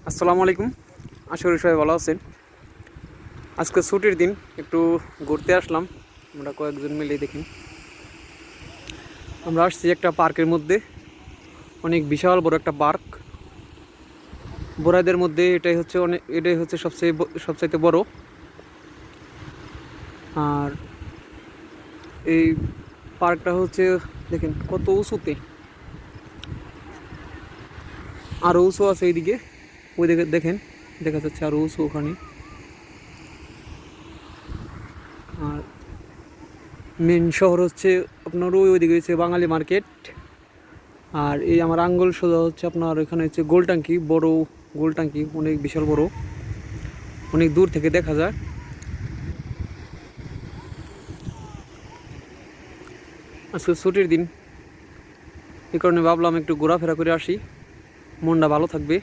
আসসালামু আলাইকুম। আশা করি সবাই ভালো আছেন। আজকে ছুটির দিন, একটু ঘুরতে আসলাম। আমরা কয়েকজন মিলে দেখেন আমরা আসছি একটা পার্কের মধ্যে। অনেক বিশাল বড় একটা পার্ক। বড়াইদের মধ্যে এটাই হচ্ছে সবচাইতে বড়। আর এই পার্কটা হচ্ছে দেখেন কত উঁচুতে, আরও উঁচু আছে এইদিকে। ওই দিকে দেখেন, দেখা যাচ্ছে আরও উঁচু ওখানে। আর মেন শহর হচ্ছে আপনার ওইদিকে হচ্ছে বাঙালি মার্কেট। আর এই আমার আঙ্গুল সোজা হচ্ছে আপনার এখানে হচ্ছে গোল ট্যাঙ্কি, বড় গোল ট্যাঙ্কি, অনেক বিশাল বড়, অনেক দূর থেকে দেখা যায়। আজকে ছুটির দিন, এই কারণে ভাবলাম একটু ঘোরাফেরা করে আসি, মনটা ভালো থাকবে,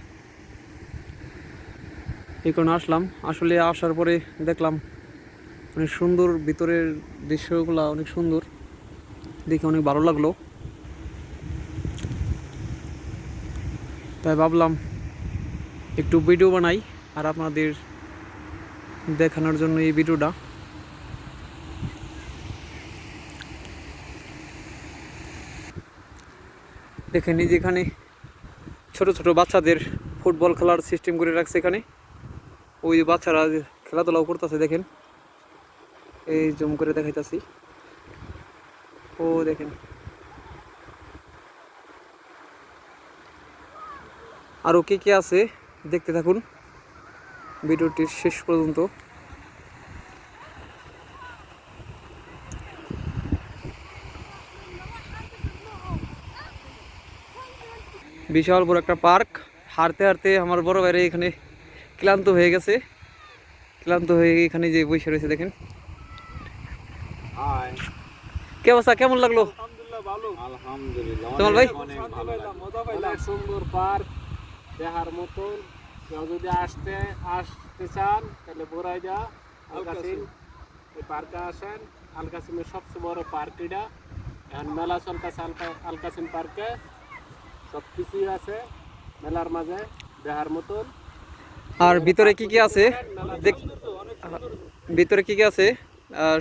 এই কারণে আসলাম। আসলে আসার পরে দেখলাম অনেক সুন্দর, ভিতরের দৃশ্যগুলো অনেক সুন্দর, দেখে অনেক ভালো লাগলো। তাই ভাবলাম একটু ভিডিও বানাই আর আপনাদের দেখানোর জন্য এই ভিডিওটা। দেখেন এই যেখানে ছোট ছোট বাচ্চাদের ফুটবল খেলার সিস্টেম করে রাখছে এখানে। ওই বাচ্চারা খেলাধুলাও করতেছে, দেখেন এই জুম করে দেখাইতেছি। ও দেখেন, আরও কে কে আছে দেখতে থাকুন ভিডিওটির শেষ পর্যন্ত। বিশাল বড় একটা পার্ক। হাঁটতে হাঁটতে আমার বড় ভাইরা এখানে ক্লান্ত হয়ে গেছে, ক্লান্ত হয়ে এখানে যে বসে রয়েছে দেখেন। কে অবস্থা, কেমন লাগলো? আলহামদুলিল্লাহ, তোমার ভাই? অনেক ভালো লাগলো। অনেক সুন্দর পার্ক, দেখার মতন। কেউ যদি আসতে চান তাহলে বোরাইদা আলকাসিম এই পার্কে আসেন। আলকাসিমের সবচেয়ে বড় পার্ক এটা। এখন মেলা চলতেছে আলকাসিম পার্কে, সব কিছুই আছে মেলার মাঝে দেখার মতন। আর ভিতরে কি কি আছে ভিতরে কি কি আছে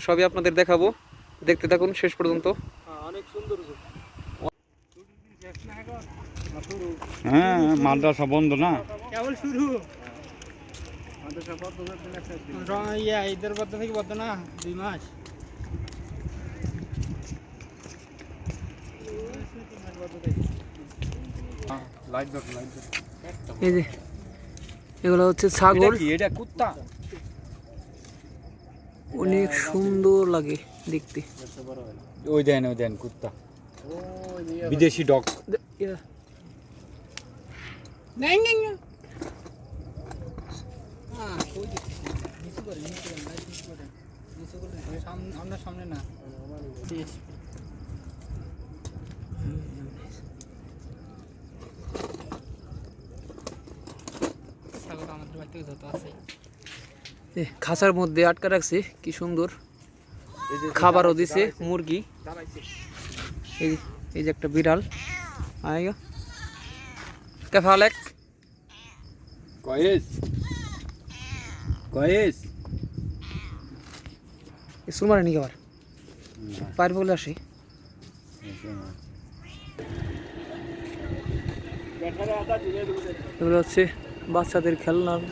সবই আপনাদের দেখাবো, দেখতে থাকুন শেষ পর্যন্ত। অনেক সুন্দর। হ্যাঁ, মাদ্রাসা বন্ধ না, কেবল শুরু। ঈদের বদ্ধ থেকে বদ্ধ না 2 মাস। এই যে এগুলো হচ্ছে ছাগল, এটা কুত্তা। অনেক সুন্দর লাগে দেখতে। ওই দেন কুত্তা, বিদেশি ডগ। আপনার সামনে না, ছাগল আমাদের বাড়ি থেকে যত আছে খাঁচার মধ্যে আটকা রাখছে, কি সুন্দর। খাবারও দিছে মুরগি। এই যে একটা বিড়াল আয়েগা কেফালেক কয়েস সুমারে নি খাবার পার বলে আসে। এগুলো হচ্ছে বাচ্চাদের খেলনার।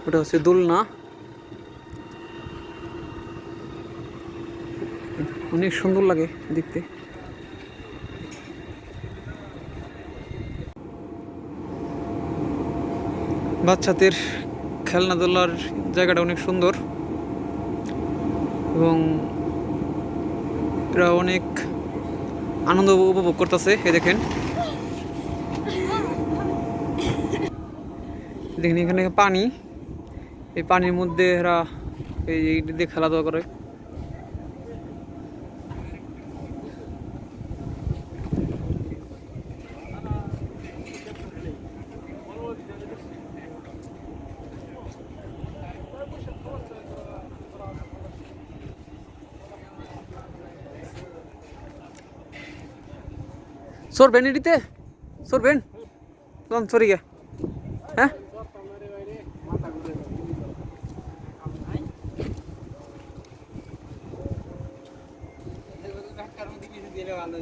ওটা হচ্ছে দোলনা, অনেক সুন্দর লাগে দেখতে। বাচ্চাদের খেলনাধুলার জায়গাটা অনেক সুন্দর এবং এরা অনেক আনন্দ উপভোগ করতেছে। এই দেখেন এখানে পানি, এই পানির মধ্যে এরা এই দিয়ে খেলাধুলা করে। সরবেন এটিতে সরবেন চলুন সরি গে হ্যাঁ মাথা ঘুরে দিলে ভালো